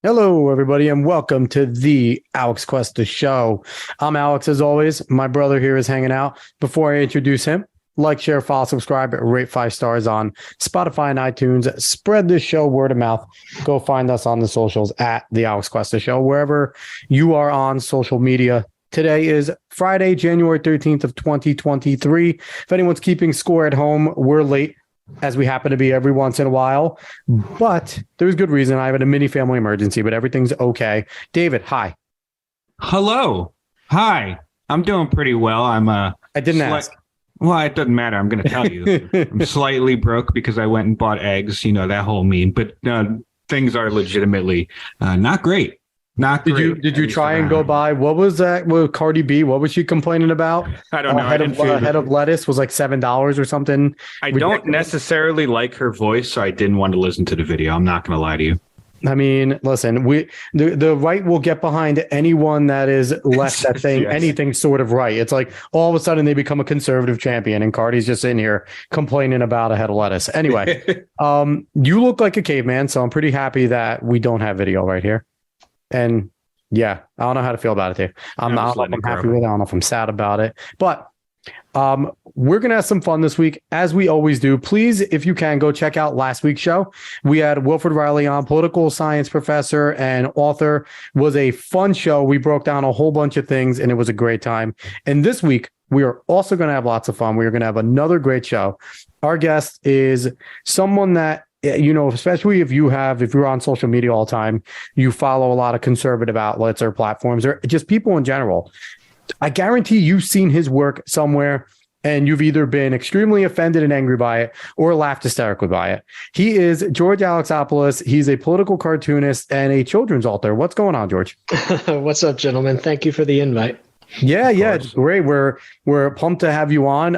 Hello, everybody, and welcome to the Alex Cuesta Show. I'm Alex, as always. My brother here is hanging out. Before I introduce him, like, share, follow, subscribe, rate 5 stars on Spotify and iTunes. Spread this show word of mouth. Go find us on the socials at the Alex Cuesta Show, wherever you are on social media. Today is Friday, January 13th of 2023. If anyone's keeping score at home, we're late, as we happen to be every once in a while, but there's good reason. I had a mini family emergency, but everything's okay. David, hi. Hello. Hi. I'm doing pretty well. I didn't ask. Well, it doesn't matter. I'm going to tell you. I'm slightly broke because I went and bought eggs, that whole meme, but things are legitimately not great. Not great. Did you try and go buy, what was that with Cardi B? What was she complaining about? I don't know. Head of lettuce was like $7 or something. I don't necessarily like her voice, so I didn't want to listen to the video. I'm not going to lie to you. I mean, listen, the right will get behind anyone that is left that saying Yes. anything sort of right. It's like all of a sudden they become a conservative champion, and Cardi's just in here complaining about a head of lettuce. Anyway, you look like a caveman, so I'm pretty happy that we don't have video right here. And yeah, I don't know how to feel about it, Dave. I'm not happy with it. I don't know if I'm sad about it, but we're going to have some fun this week, as we always do. Please, if you can, go check out last week's show. We had Wilfred Riley on, political science professor and author. It was a fun show. We broke down a whole bunch of things, and it was a great time. And this week, we are also going to have lots of fun. We are going to have another great show. Our guest is someone that, especially if you're on social media all the time, you follow a lot of conservative outlets or platforms or just people in general. I guarantee you've seen his work somewhere and you've either been extremely offended and angry by it or laughed hysterically by it. He is George Alexopoulos. He's a political cartoonist and a children's author. What's going on, George? What's up, gentlemen? Thank you for the invite. Yeah, it's great. We're pumped to have you on.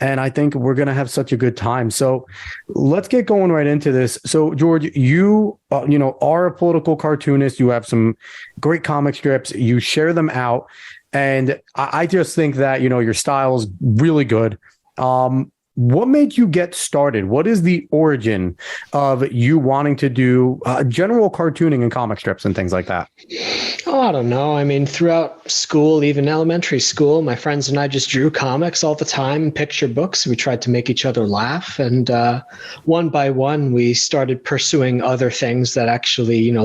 And I think we're going to have such a good time. So let's get going right into this. So George, you are a political cartoonist. You have some great comic strips. You share them out. And I just think that, your style is really good. What made you get started? What is the origin of you wanting to do general cartooning and comic strips and things like that? Oh, I don't know. I mean, throughout school, even elementary school, my friends and I just drew comics all the time, picture books. We tried to make each other laugh. And one by one, we started pursuing other things that actually,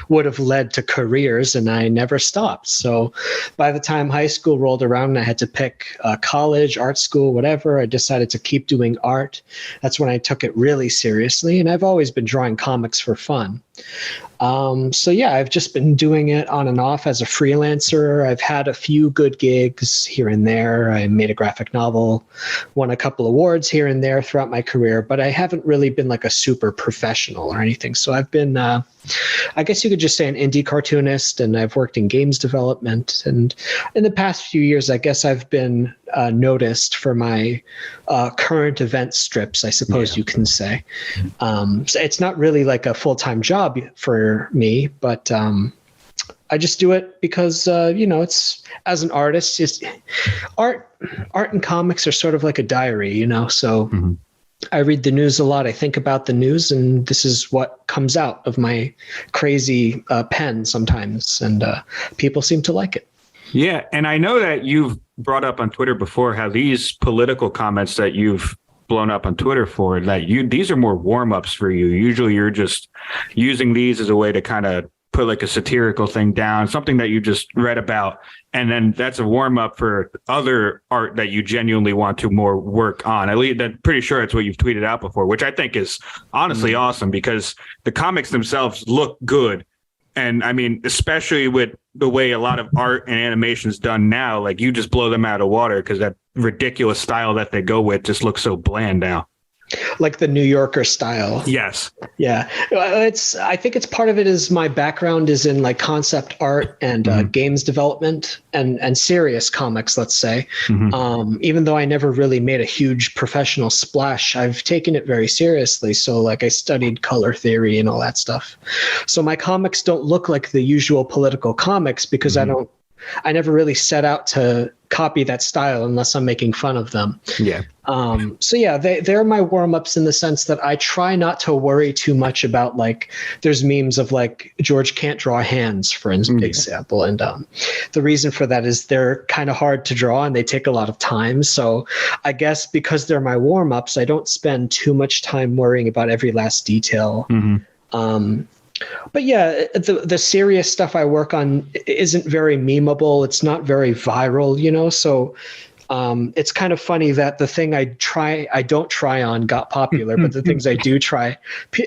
would have led to careers. And I never stopped. So by the time high school rolled around and I had to pick college, art school, whatever, I decided to keep doing art. That's when I took it really seriously. And I've always been drawing comics for fun. I've just been doing it on and off as a freelancer. I've had a few good gigs here and there. I made a graphic novel, won a couple awards here and there throughout my career, but I haven't really been like a super professional or anything. So I've been, I guess you could just say, an indie cartoonist, and I've worked in games development. And in the past few years, I guess I've been noticed for my current event strips, I suppose you can say. So it's not really like a full-time job for me, but I just do it because, it's, as an artist, just art and comics are sort of like a diary, so I read the news a lot. I think about the news, and this is what comes out of my crazy pen sometimes, and people seem to like it. Yeah, and I know that you've brought up on Twitter before how these political comments that you've blown up on Twitter for, that these are more warm-ups for you. Usually you're just using these as a way to kind of put like a satirical thing down, something that you just read about, and then that's a warm-up for other art that you genuinely want to more work on. At least I'm pretty sure it's what you've tweeted out before, which I think is honestly awesome, because the comics themselves look good. And I mean, especially with the way a lot of art and animation is done now, like you just blow them out of water, because that ridiculous style that they go with just looks so bland now. Like the New Yorker style. Yes. Yeah. I think it's part of it is my background is in like concept art and games development and serious comics, let's say. Even though I never really made a huge professional splash, I've taken it very seriously. So like I studied color theory and all that stuff. So my comics don't look like the usual political comics because I don't I never really set out to copy that style unless I'm making fun of them. Yeah. So yeah, they're my warm-ups in the sense that I try not to worry too much about, like, there's memes of like George can't draw hands, for example. And the reason for that is they're kind of hard to draw and they take a lot of time. So I guess because they're my warm-ups, I don't spend too much time worrying about every last detail. But yeah, the serious stuff I work on isn't very memeable. It's not very viral, you know? So it's kind of funny that the thing I don't try on got popular, but the things I do try,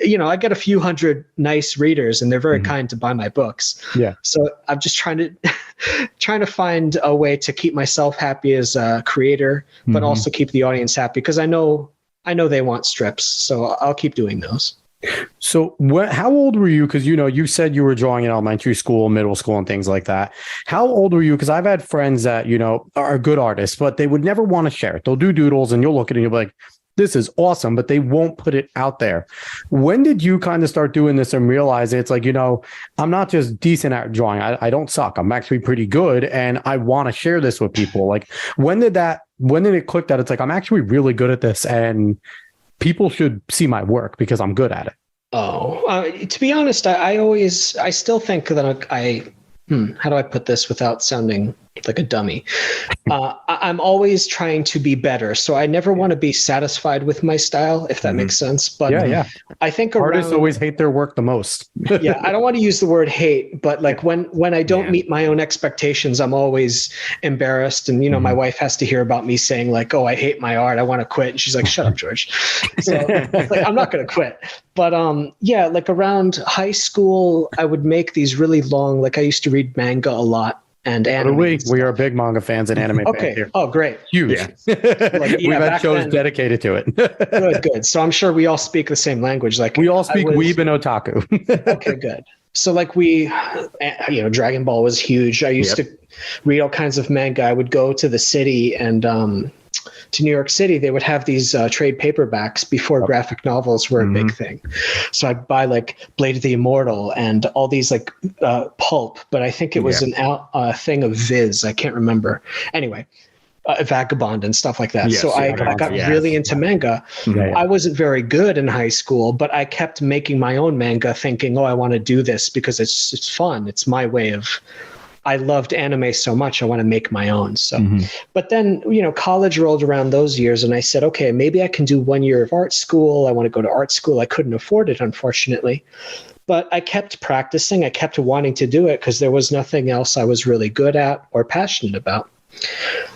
you know, I get a few hundred nice readers and they're very kind to buy my books. Yeah. So I'm just trying to find a way to keep myself happy as a creator, but also keep the audience happy, because I know they want strips. So I'll keep doing those. So how old were you? Because, you know, you said you were drawing in elementary school, middle school, and things like that. How old were you? Because I've had friends that, you know, are good artists, but they would never want to share it. They'll do doodles and you'll look at it and you'll be like, this is awesome, but they won't put it out there. When did you kind of start doing this and realize it's like, you know, I'm not just decent at drawing. I don't suck. I'm actually pretty good. And I want to share this with people. Like, when did it click that it's like, I'm actually really good at this and people should see my work because I'm good at it? To be honest, I still think that how do I put this without sounding like a dummy? I'm always trying to be better. So I never want to be satisfied with my style, if that makes sense. But yeah. I think artists always hate their work the most. Yeah, I don't want to use the word hate, but like when I don't meet my own expectations, I'm always embarrassed. And, you know, my wife has to hear about me saying like, oh, I hate my art, I want to quit. And she's like, shut up, George. So like, I'm not going to quit. But yeah, like around high school, I would make these really long, like I used to read manga a lot. And anime. We are big manga fans and anime fans here. Oh, great. Huge. Yeah. We've had shows dedicated to it. Good. So I'm sure we all speak the same language. Like, we all speak weeb and otaku. Okay, good. So like Dragon Ball was huge. I used to read all kinds of manga. I would go to the city and to New York City, they would have these trade paperbacks before graphic novels were a big thing. So I'd buy like Blade of the Immortal and all these like pulp, but I think it was a thing of Viz. I can't remember. Anyway, Vagabond and stuff like that. So I got really into manga. I wasn't very good in high school, but I kept making my own manga thinking, oh, I want to do this because it's fun. It's my way of... I loved anime so much, I want to make my own. So, but then, you know, college rolled around those years and I said, okay, maybe I can do 1 year of art school. I want to go to art school. I couldn't afford it, unfortunately, but I kept practicing. I kept wanting to do it because there was nothing else I was really good at or passionate about.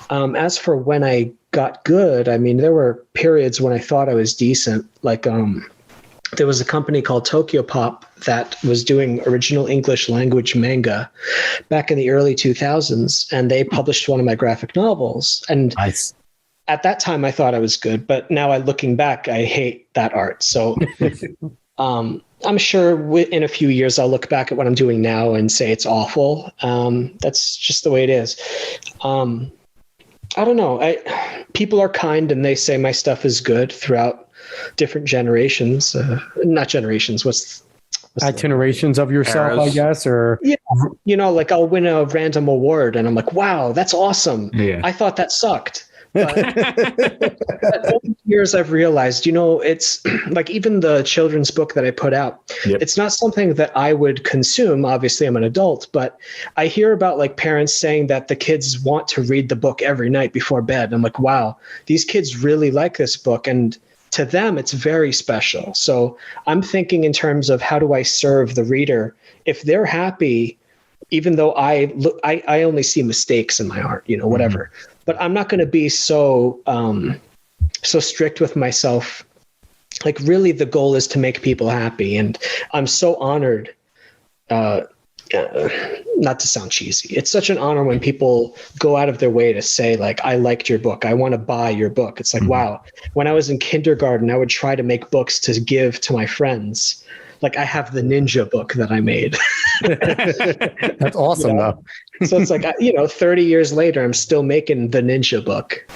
As for when I got good, I mean, there were periods when I thought I was decent. Like, there was a company called Tokyo Pop that was doing original English language manga back in the early 2000s, and they published one of my graphic novels. And at that time, I thought I was good, but now looking back, I hate that art. So I'm sure in a few years, I'll look back at what I'm doing now and say it's awful. That's just the way it is. I don't know. People are kind and they say my stuff is good throughout different generations, not generations. What's itinerations of yourself, I guess, or you know, like I'll win a random award and I'm like, wow, that's awesome. I thought that sucked. But over the years I've realized, you know, it's like even the children's book that I put out, it's not something that I would consume. Obviously I'm an adult, but I hear about like parents saying that the kids want to read the book every night before bed. And I'm like, wow, these kids really like this book. And to them, it's very special. So I'm thinking in terms of how do I serve the reader? If they're happy, even though I only see mistakes in my art, you know, whatever, but I'm not going to be so strict with myself. Like really the goal is to make people happy. And I'm so honored, not to sound cheesy, it's such an honor when people go out of their way to say like, I liked your book, I want to buy your book. It's like, wow. When I was in kindergarten, I would try to make books to give to my friends. Like I have the ninja book that I made. That's awesome, though. So it's like, 30 years later, I'm still making the ninja book.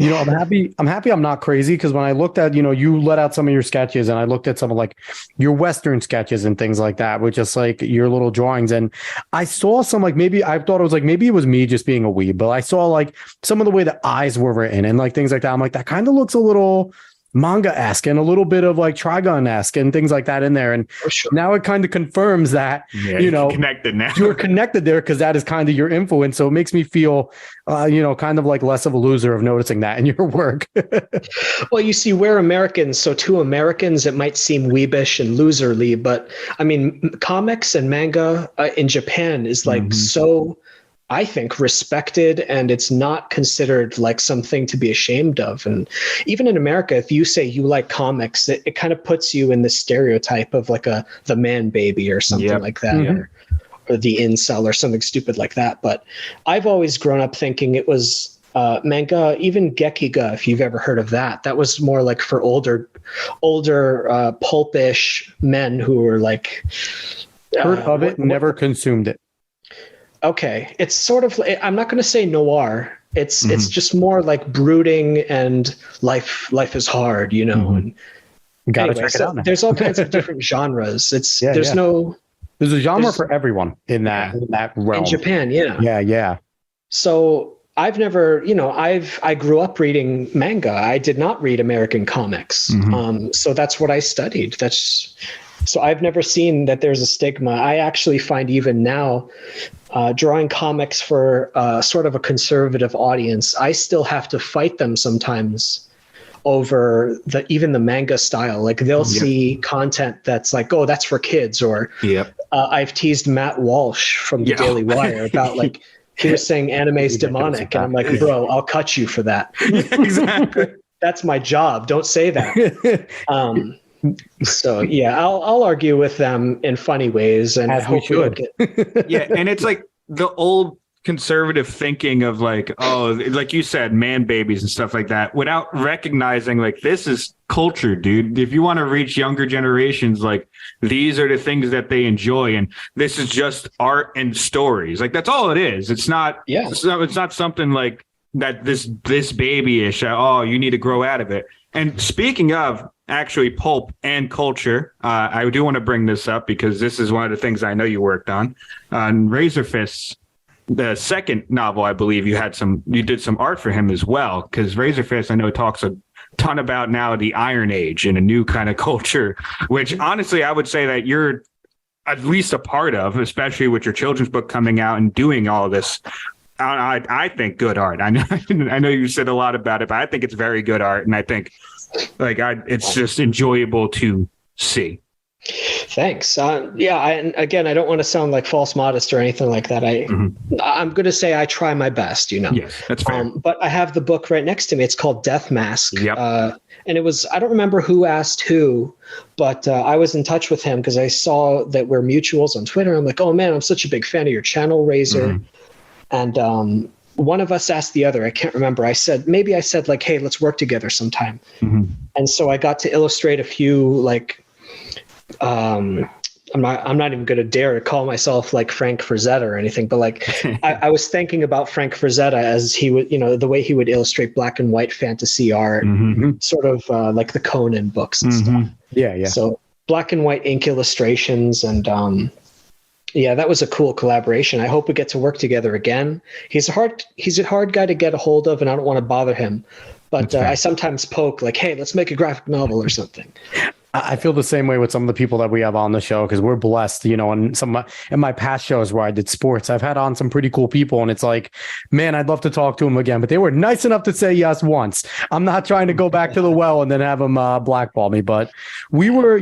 I'm happy I'm not crazy, because when I looked at, you let out some of your sketches, and I looked at some of like your Western sketches and things like that, with just like your little drawings. And I saw some, like, maybe I thought it was like, maybe it was me just being a weeb, but I saw like some of the way the eyes were written and like things like that. I'm like, that kind of looks a little manga-esque and a little bit of like Trigun-esque and things like that in there. And now it kind of confirms that, connected now. You're connected there, because that is kind of your influence. So it makes me feel, kind of like less of a loser of noticing that in your work. Well, you see, we're Americans, so to Americans, it might seem weebish and loserly, but I mean, comics and manga in Japan is like so, I think, respected, and it's not considered like something to be ashamed of. And even in America, if you say you like comics, it kind of puts you in the stereotype of like the man baby or something like that, or the incel or something stupid like that. But I've always grown up thinking it was manga, even Gekiga, if you've ever heard of that. That was more like for older pulpish men who were like heard of it, never consumed it. Okay, it's sort of, I'm not going to say noir. It's just more like brooding and life is hard, And gotta check it out now. There's all kinds of different genres. There's a genre for everyone in that realm in Japan. Yeah. So I've never, I grew up reading manga. I did not read American comics. So that's what I studied. So I've never seen that there's a stigma. I actually find even now, drawing comics for sort of a conservative audience, I still have to fight them sometimes over even the manga style. Like they'll see content that's like, oh, that's for kids. Or I've teased Matt Walsh from the Daily Wire about like, he was saying anime's demonic. And I'm like, bro, I'll cut you for that. Exactly. That's my job. Don't say that. So I'll argue with them in funny ways, and as we should. And it's like the old conservative thinking of like, oh, like you said, man babies and stuff like that, without recognizing like this is culture, dude. If you want to reach younger generations, like these are the things that they enjoy, and this is just art and stories. Like that's all it is. It's not. It's not something like that. This babyish. Oh, you need to grow out of it. And speaking of actually pulp and culture, I do want to bring this up because this is one of the things I know you worked on. Razor Fists, the second novel, I believe you did some art for him as well, because Razor Fist, I know, talks a ton about now the Iron Age and a new kind of culture, which honestly I would say that you're at least a part of, especially with your children's book coming out and doing all of this. I think good art. I know you said a lot about it, but I think it's very good art, and I think it's just enjoyable to see. Thanks. And again, I don't want to sound like false modest or anything like that. I'm going to say I try my best, Yes, that's fair. But I have the book right next to me. It's called Death Mask. And it was, I don't remember who asked who, but I was in touch with him because I saw that we're mutuals on Twitter. I'm like, oh man, I'm such a big fan of your channel, Razor. And one of us asked the other, I can't remember. I said like, hey, let's work together sometime. And so I got to illustrate a few like, I'm not even going to dare to call myself like Frank Frazetta or anything, but like I was thinking about Frank Frazetta as he would, the way he would illustrate black and white fantasy art, sort of like the Conan books and stuff. Yeah. So black and white ink illustrations, and that was a cool collaboration. I hope we get to work together again. He's a hard guy to get a hold of, and I don't want to bother him, but I sometimes poke like, hey, let's make a graphic novel or something. I feel the same way with some of the people that we have on the show, because we're blessed, and in my past shows where I did sports, I've had on some pretty cool people, and it's like, man, I'd love to talk to them again, but they were nice enough to say yes once. I'm not trying to go back to the well and then have them blackball me, but we were,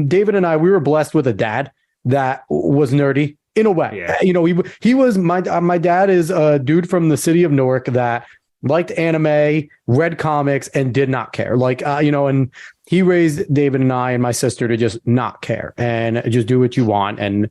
David and I, we were blessed with a dad that was nerdy in a way. He was my dad is a dude from the city of Newark that liked anime, read comics, and did not care. And he raised David and I and my sister to just not care and just do what you want. And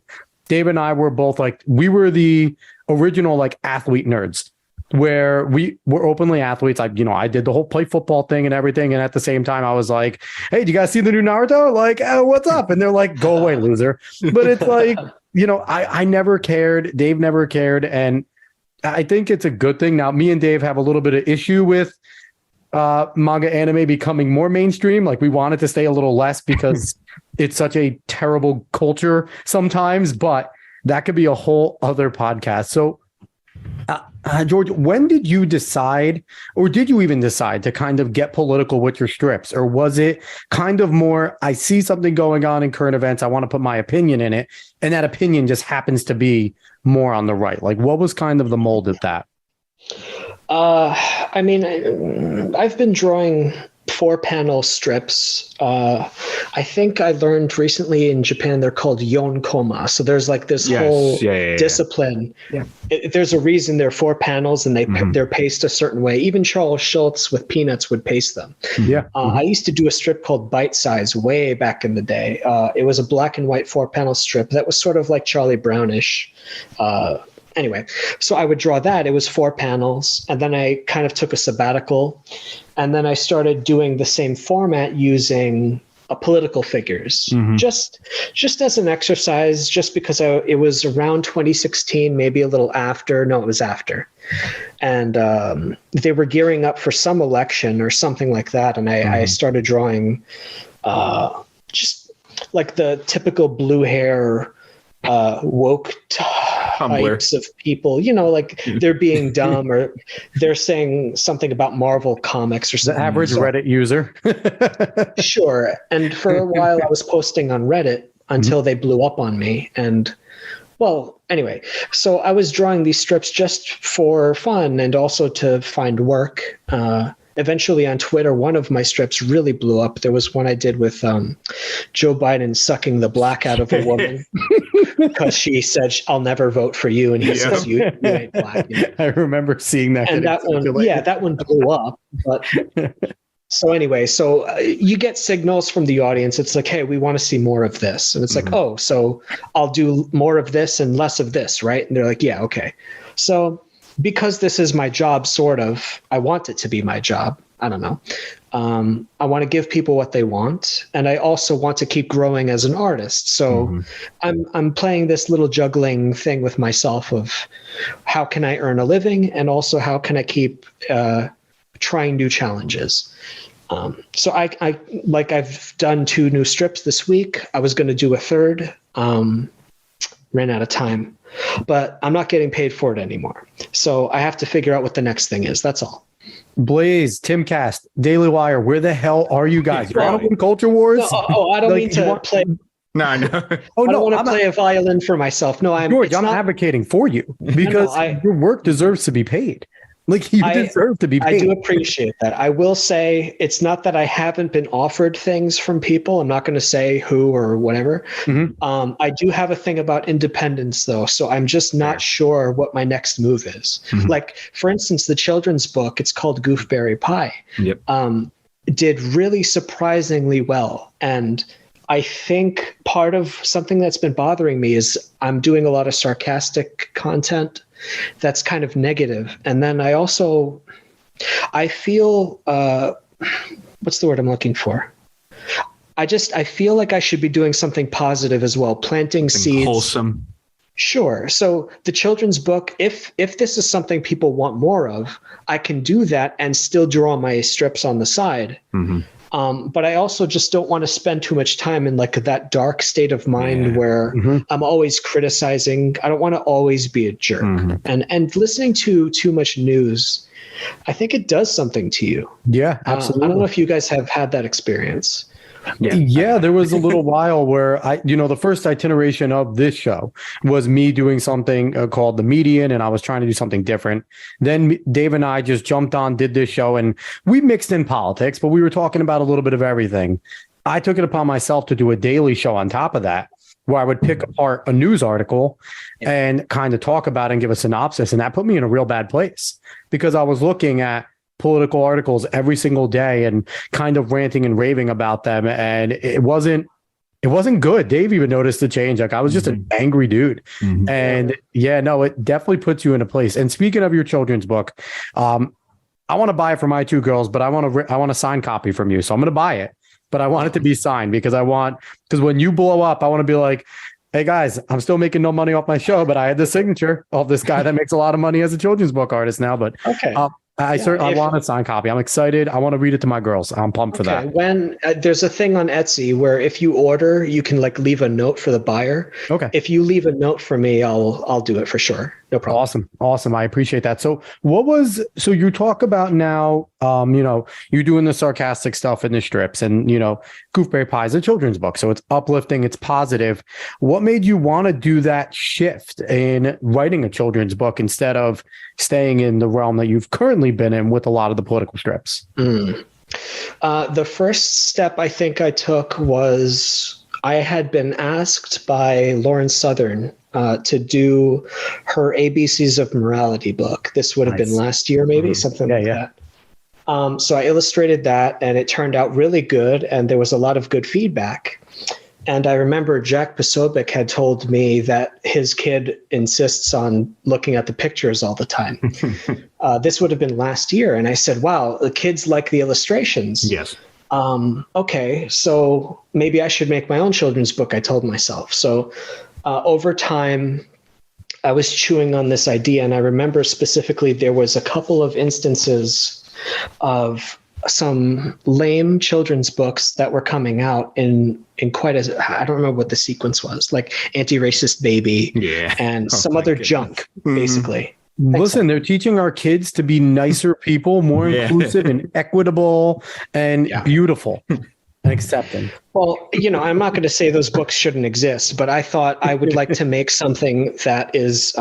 David and I were both like, we were the original like athlete nerds, where we were openly athletes. I did the whole play football thing and everything. And at the same time, I was like, hey, do you guys see the new Naruto? Like, what's up? And they're like, go away, loser. But it's like, I never cared. Dave never cared. And I think it's a good thing. Now, me and Dave have a little bit of issue with manga anime becoming more mainstream. Like, we want it to stay a little less because it's such a terrible culture sometimes, but that could be a whole other podcast. So, George, when did you decide, or did you even decide to kind of get political with your strips? Or was it kind of more, I see something going on in current events, I want to put my opinion in it, and that opinion just happens to be more on the right? Like, what was kind of the mold of that? I mean, I've been drawing 4-panel strips. I think I learned recently in Japan they're called yonkoma. So there's like this whole discipline. Yeah. There's a reason they're 4 panels and they're paced a certain way. Even Charles Schultz with Peanuts would pace them. Yeah. I used to do a strip called Bite Size way back in the day. It was a black and white 4-panel strip that was sort of like Charlie Brownish. Anyway, so I would draw that. It was 4 panels. And then I kind of took a sabbatical. And then I started doing the same format using political figures, just as an exercise, just because it was around 2016, maybe a little after. No, it was after. And they were gearing up for some election or something like that. And I started drawing just like the typical blue hair, woke types of people, like they're being dumb or they're saying something about Marvel comics or something. The average Reddit user. Sure. And for a while I was posting on Reddit until they blew up on me. And well, anyway, so I was drawing these strips just for fun and also to find work. Eventually on Twitter, one of my strips really blew up. There was one I did with Joe Biden sucking the black out of a woman because she said, "I'll never vote for you." And he says, you ain't black. I remember seeing that. And that one, that one blew up. But so anyway, you get signals from the audience. It's like, hey, we want to see more of this. And it's like, oh, so I'll do more of this and less of this, right? And they're like, yeah, okay. So because this is my job, sort of, I want it to be my job. I don't know. I want to give people what they want. And I also want to keep growing as an artist. So I'm playing this little juggling thing with myself of how can I earn a living? And also how can I keep trying new challenges? So I've done 2 new strips this week. I was going to do a third, ran out of time. But I'm not getting paid for it anymore. So I have to figure out what the next thing is. That's all. Blaze, Timcast, Daily Wire, where the hell are you guys? You're on Culture Wars? No, I don't mean to play. No. I don't want to play a violin for myself. No, George, I'm advocating for you because your work deserves to be paid. Like, you deserve to be paid. I do appreciate that. I will say it's not that I haven't been offered things from people. I'm not going to say who or whatever. I do have a thing about independence, though. So I'm just not sure what my next move is. Like, for instance, the children's book, it's called Goofberry Pie, did really surprisingly well. And I think part of something that's been bothering me is I'm doing a lot of sarcastic content that's kind of negative. And then I feel, what's the word I'm looking for? I feel like I should be doing something positive as well, planting seeds. Wholesome. Sure. So the children's book, if this is something people want more of, I can do that and still draw my strips on the side. But I also just don't want to spend too much time in like that dark state of mind where I'm always criticizing. I don't want to always be a jerk. And listening to too much news, I think it does something to you. Yeah, absolutely. I don't know if you guys have had that experience. Yeah, there was a little while where the first itineration of this show was me doing something called The Median, and I was trying to do something different. Then Dave and I just jumped on, did this show, and we mixed in politics, but we were talking about a little bit of everything. I took it upon myself to do a daily show on top of that, where I would pick apart a news article and kind of talk about it and give a synopsis. And that put me in a real bad place because I was looking at political articles every single day and kind of ranting and raving about them. And it wasn't good. Dave even noticed the change. Like, I was just an angry dude. And it definitely puts you in a place. And speaking of your children's book, I want to buy it for my 2 girls, but I want a signed copy from you. So I'm going to buy it, but I want it to be signed because when you blow up, I want to be like, hey guys, I'm still making no money off my show, but I had the signature of this guy that makes a lot of money as a children's book artist now. But Okay. I want a signed copy. I'm excited. I want to read it to my girls. I'm pumped for that. When there's a thing on Etsy where if you order, you can like leave a note for the buyer. Okay. If you leave a note for me, I'll do it for sure. No problem. Awesome. I appreciate that. So so you talk about now, you're doing the sarcastic stuff in the strips, and, Goofberry Pie is a children's book. So it's uplifting, it's positive. What made you want to do that shift in writing a children's book instead of staying in the realm that you've currently been in with a lot of the political strips? The first step I think I took was I had been asked by Lauren Southern to do her ABCs of Morality book. This would have been last year, maybe something like that. So I illustrated that, and it turned out really good, and there was a lot of good feedback. And I remember Jack Posobiec had told me that his kid insists on looking at the pictures all the time. This would have been last year. And I said, wow, the kids like the illustrations. Yes. Okay, so maybe I should make my own children's book, I told myself. So over time, I was chewing on this idea. And I remember specifically there was a couple of instances of some lame children's books that were coming out in quite I don't remember what the sequence was, like Anti-Racist Baby and some other junk, basically. Listen, they're teaching our kids to be nicer people, more inclusive and equitable and beautiful and accepting. Well, I'm not going to say those books shouldn't exist, but I thought I would like to make something that is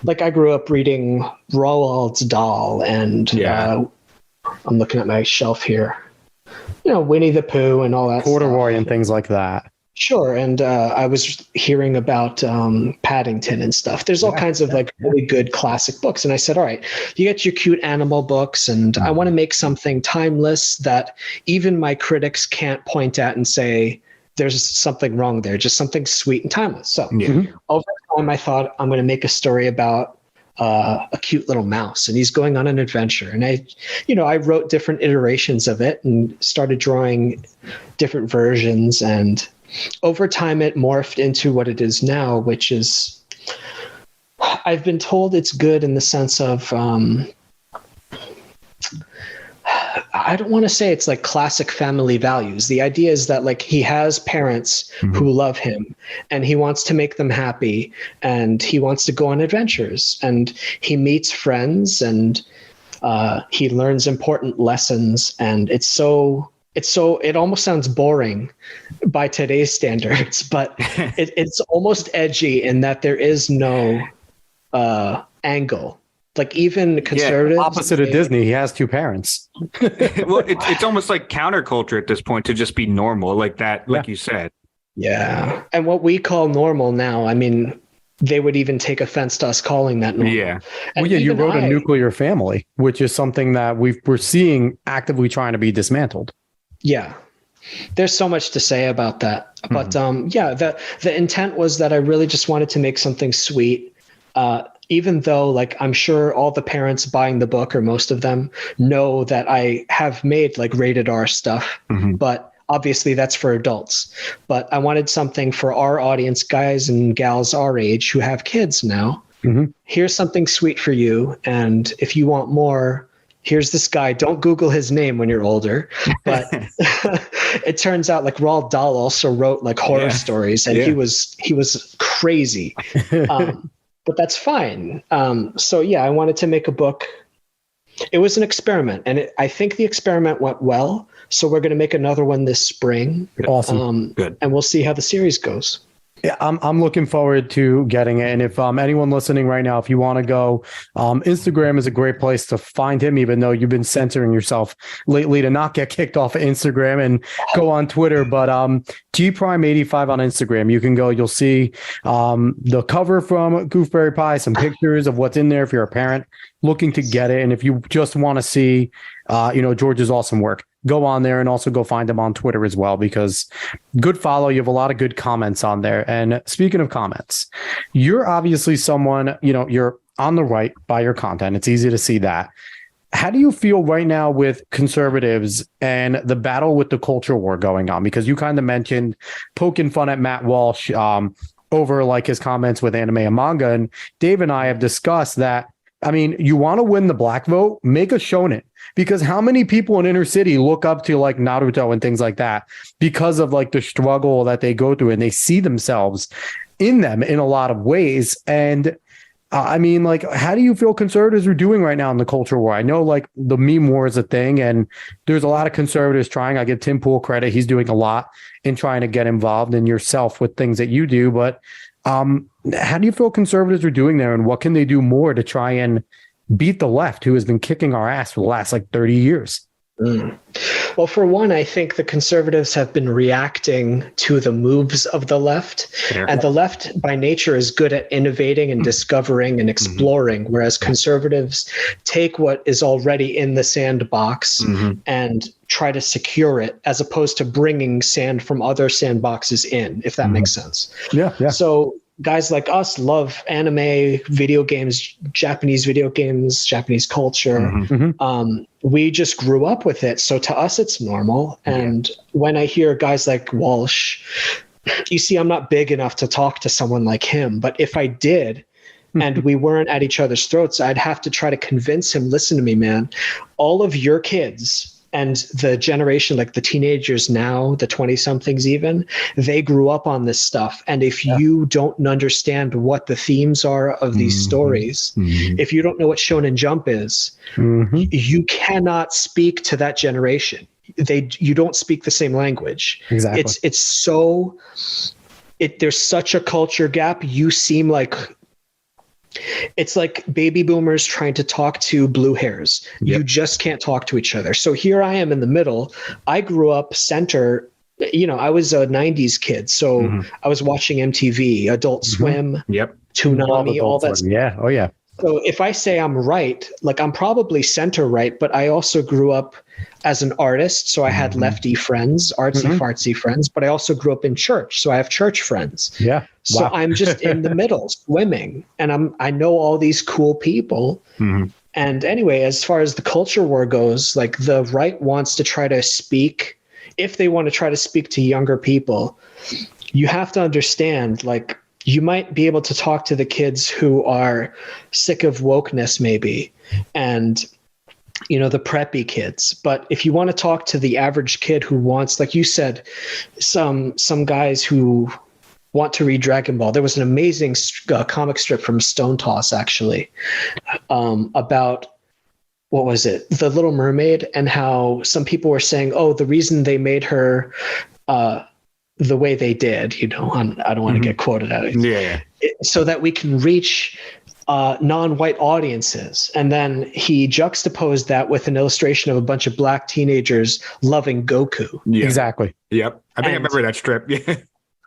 like I grew up reading Roald Dahl and I'm looking at my shelf here, Winnie the Pooh and all that Corduroy and things like that. Sure. And I was hearing about Paddington and stuff. There's all kinds of like really good classic books. And I said, all right, you get your cute animal books, and I want to make something timeless that even my critics can't point at and say there's something wrong there, just something sweet and timeless. So over time, I thought I'm going to make a story about a cute little mouse, and he's going on an adventure. And I wrote different iterations of it and started drawing different versions. And over time, it morphed into what it is now, which is, I've been told it's good in the sense of, I don't want to say it's like classic family values. The idea is that like he has parents who love him, and he wants to make them happy, and he wants to go on adventures, and he meets friends, and he learns important lessons. And it almost sounds boring by today's standards, but it's almost edgy in that there is no angle. Like even conservatives, opposite of Disney, he has two parents. Well, it's almost like counterculture at this point to just be normal like that, like you said. Yeah. And what we call normal now, I mean, they would even take offense to us calling that normal. Yeah. And you wrote a nuclear family, which is something that we're seeing actively trying to be dismantled. Yeah. There's so much to say about that. But the intent was that I really just wanted to make something sweet. Even though, like, I'm sure all the parents buying the book, or most of them, know that I have made like rated R stuff, but obviously that's for adults. But I wanted something for our audience, guys and gals our age who have kids now. Here's something sweet for you. And if you want more, here's this guy. Don't Google his name when you're older. But it turns out like Roald Dahl also wrote like horror stories, and he was crazy. But that's fine. So I wanted to make a book. It was an experiment, and I think the experiment went well. So we're going to make another one this spring. Awesome. Good. And we'll see how the series goes. Yeah, I'm looking forward to getting it. And if anyone listening right now, if you want to go, Instagram is a great place to find him, even though you've been censoring yourself lately to not get kicked off of Instagram, and go on Twitter. But GPrime85 on Instagram, you can go. You'll see the cover from Goofberry Pie, some pictures of what's in there if you're a parent looking to get it. And if you just want to see, George's awesome work, go on there, and also go find him on Twitter as well, because good follow. You have a lot of good comments on there. And speaking of comments, you're obviously someone, you're on the right by your content. It's easy to see that. How do you feel right now with conservatives and the battle with the culture war going on? Because you kind of mentioned poking fun at Matt Walsh over like his comments with anime and manga. And Dave and I have discussed that. I mean, you want to win the black vote, make a shonen. Because how many people in inner city look up to like Naruto and things like that because of like the struggle that they go through, and they see themselves in them in a lot of ways. And I mean, like, how do you feel conservatives are doing right now in the culture war? I know like the meme war is a thing, and there's a lot of conservatives trying. I give Tim Pool credit. He's doing a lot in trying to get involved in yourself with things that you do. But how do you feel conservatives are doing there, and what can they do more to try and beat the left, who has been kicking our ass for the last like 30 years? Well, for one, I think the conservatives have been reacting to the moves of the left. And the left by nature is good at innovating and discovering and exploring, whereas conservatives take what is already in the sandbox and try to secure it, as opposed to bringing sand from other sandboxes in, if that makes sense. Yeah. So guys like us love anime, video games, Japanese culture. We just grew up with it. So to us, it's normal. And when I hear guys like Walsh, you see, I'm not big enough to talk to someone like him. But if I did, and we weren't at each other's throats, I'd have to try to convince him, listen to me, man, all of your kids and the generation, like the teenagers now, the 20-somethings even, they grew up on this stuff. And if you don't understand what the themes are of these stories, if you don't know what Shonen Jump is, you cannot speak to that generation. You don't speak the same language. Exactly. There's such a culture gap. You seem like it's like baby boomers trying to talk to blue hairs. You just can't talk to each other. So here I am in the middle. I grew up center. I was a 90s kid. So I was watching MTV, Adult Swim, Toonami, all that stuff. Yeah. Oh, yeah. So if I say I'm right, like I'm probably center right, but I also grew up as an artist. So I had lefty friends, artsy fartsy friends, but I also grew up in church. So I have church friends. Yeah. So I'm just in the middle swimming, and I know all these cool people. And anyway, as far as the culture war goes, like the right wants to try to speak, if they want to try to speak to younger people, you have to understand, like, you might be able to talk to the kids who are sick of wokeness maybe, and the preppy kids. But if you want to talk to the average kid who wants, like you said, some guys who want to read Dragon Ball. There was an amazing comic strip from Stone Toss, actually, about, what was it? The Little Mermaid, and how some people were saying, oh, the reason they made her the way they did, I don't want to get quoted out of it. So that we can reach non-white audiences. And then he juxtaposed that with an illustration of a bunch of black teenagers loving Goku. Exactly. Yep. I think I remember that strip.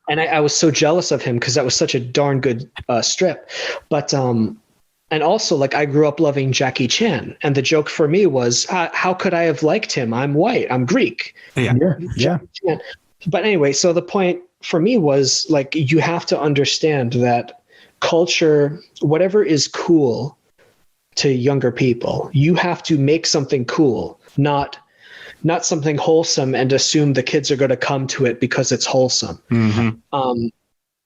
And I was so jealous of him because that was such a darn good strip. But and also, like, I grew up loving Jackie Chan, and the joke for me was, how could I have liked him? I'm white. I'm Greek. Yeah. But anyway, so the point for me was, like, you have to understand that culture, whatever is cool to younger people, you have to make something cool, not something wholesome and assume the kids are going to come to it because it's wholesome.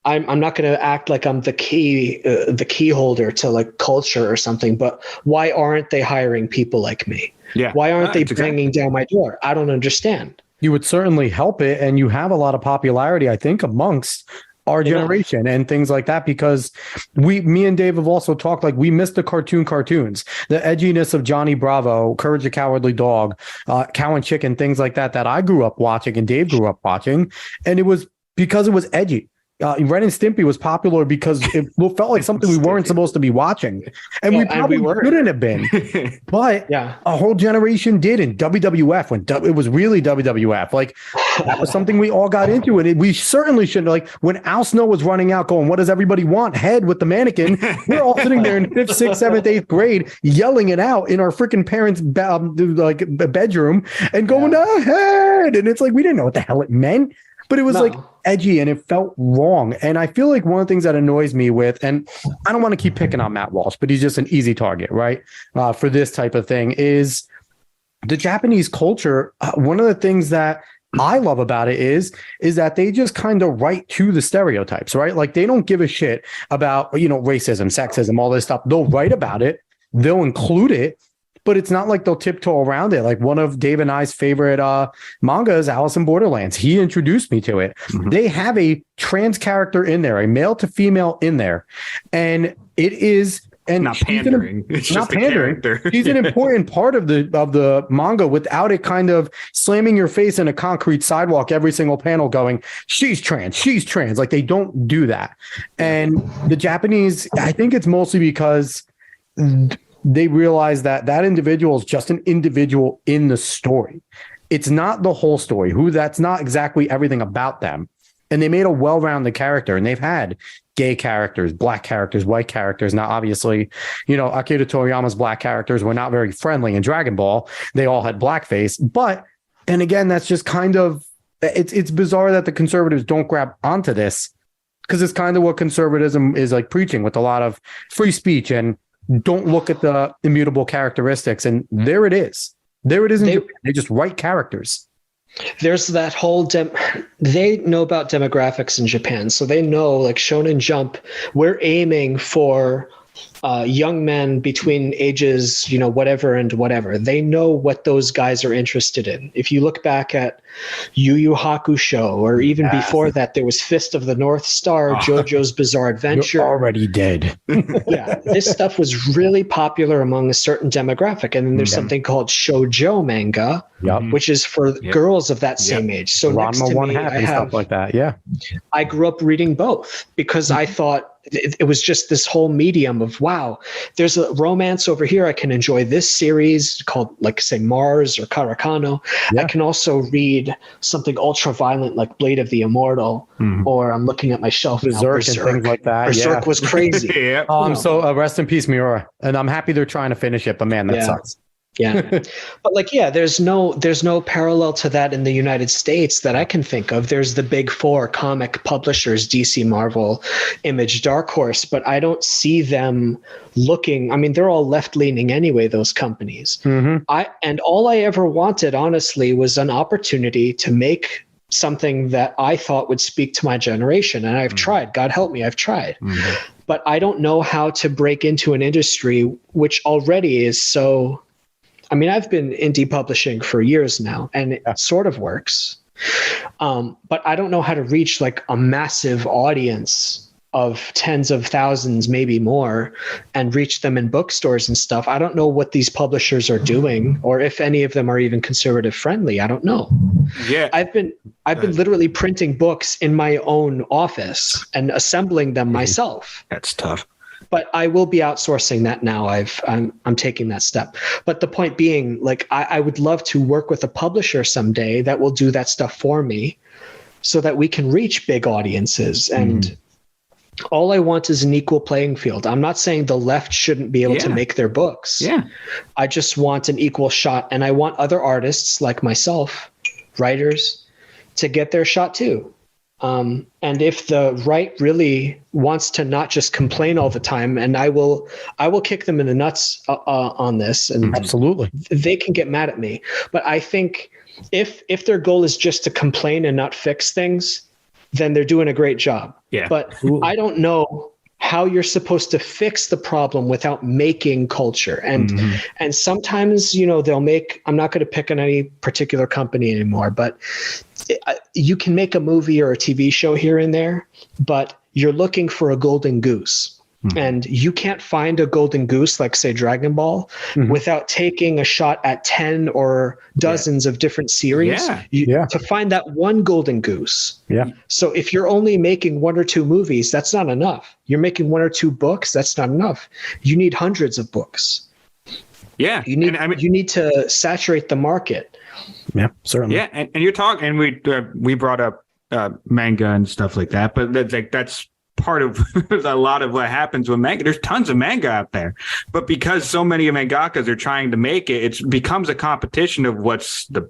I'm not going to act like I'm the key holder to like culture or something, but why aren't they hiring people like me? Why aren't they banging down my door? I don't understand. You would certainly help it. And you have a lot of popularity, I think, amongst our generation and things like that, because me and Dave have also talked, like, we missed the cartoons, the edginess of Johnny Bravo, Courage the Cowardly Dog, Cow and Chicken, things like that I grew up watching and Dave grew up watching. And it was because it was edgy. Ren and Stimpy was popular because it felt like something we weren't supposed to be watching, and we probably shouldn't have been. But a whole generation did in WWF, when it was really WWF. Like, That was something we all got into, and we certainly shouldn't. Like when Al Snow was running out, going, "What does everybody want?" Head with the mannequin. We're all sitting there in 5th, 6th, 7th, 8th grade, yelling it out in our freaking parents' bedroom, and going, "Head!" And it's like we didn't know what the hell it meant, but it was like edgy, and it felt wrong. And I feel like one of the things that annoys me with, and I don't want to keep picking on Matt Walsh, but he's just an easy target, right? For this type of thing is the Japanese culture. One of the things that I love about it is that they just kind of write to the stereotypes, right? Like they don't give a shit about, racism, sexism, all this stuff. They'll write about it. They'll include it, but it's not like they'll tiptoe around it. Like one of Dave and I's favorite manga is Alice in Borderlands. He introduced me to it. Mm-hmm. They have a trans character in there, a male to female in there. And it is... And not pandering. It's not pandering. She's an important part of the manga without it kind of slamming your face in a concrete sidewalk every single panel going, she's trans. Like they don't do that. And the Japanese, I think it's mostly because they realize that individual is just an individual in the story. It's not the whole story. That's not exactly everything about them. And they made a well-rounded character, and they've had gay characters, black characters, white characters. Now, obviously, Akira Toriyama's black characters were not very friendly in Dragon Ball. They all had blackface. But, and again, that's just kind of, it's bizarre that the conservatives don't grab onto this, because it's kind of what conservatism is like preaching with a lot of free speech and don't look at the immutable characteristics. And there it is. There it is. They just write characters. There's that whole they know about demographics in Japan, so they know, like Shonen Jump, we're aiming for young men between ages, whatever and whatever. They know what those guys are interested in. If you look back at Yu Yu Hakusho, or even before that, there was Fist of the North Star, JoJo's Bizarre Adventure. You're already dead. Yeah, this stuff was really popular among a certain demographic. And then there's something called shoujo manga, which is for girls of that same age. So next to me, I have stuff like that. Yeah, I grew up reading both because I thought it was just this whole medium of, wow, there's a romance over here. I can enjoy this series called, like, say, Mars or Karakano. I can also read something ultra violent like Blade of the Immortal, or I'm looking at my shelf now, Berserk and things like that. Berserk was crazy. So rest in peace, Miura. And I'm happy they're trying to finish it, but man, that sucks. Yeah. But there's no parallel to that in the United States that I can think of. There's the big four comic publishers, DC, Marvel, Image, Dark Horse, but I don't see them looking. I mean, they're all left-leaning anyway, those companies. And all I ever wanted, honestly, was an opportunity to make something that I thought would speak to my generation. And I've tried. God help me, I've tried. But I don't know how to break into an industry which already is so... I mean, I've been indie publishing for years now, and it sort of works. But I don't know how to reach like a massive audience of tens of thousands, maybe more, and reach them in bookstores and stuff. I don't know what these publishers are doing, or if any of them are even conservative friendly. I don't know. Yeah. I've been literally printing books in my own office and assembling them myself. That's tough. But I will be outsourcing that now. I'm taking that step. But the point being, like, I would love to work with a publisher someday that will do that stuff for me, so that we can reach big audiences. And all I want is an equal playing field. I'm not saying the left shouldn't be able to make their books. I just want an equal shot, and I want other artists like myself, writers, to get their shot too. And if the right really wants to not just complain all the time, and I will kick them in the nuts on this, and absolutely they can get mad at me. But I think if their goal is just to complain and not fix things, then they're doing a great job. But I don't know how you're supposed to fix the problem without making culture. And and sometimes, they'll make, I'm not going to pick on any particular company anymore, but you can make a movie or a TV show here and there, but you're looking for a golden goose. And you can't find a golden goose, like, say, Dragon Ball, without taking a shot at 10 or dozens of different series to find that one golden goose. So if you're only making 1 or 2 movies, that's not enough. You're making 1 or 2 books, that's not enough. You need hundreds of books. You need to saturate the market. Yeah, certainly. Yeah, and you're talking, and we brought up manga and stuff like that, but that's part of a lot of what happens with manga. There's tons of manga out there, but because so many mangakas are trying to make it, it becomes a competition of what's the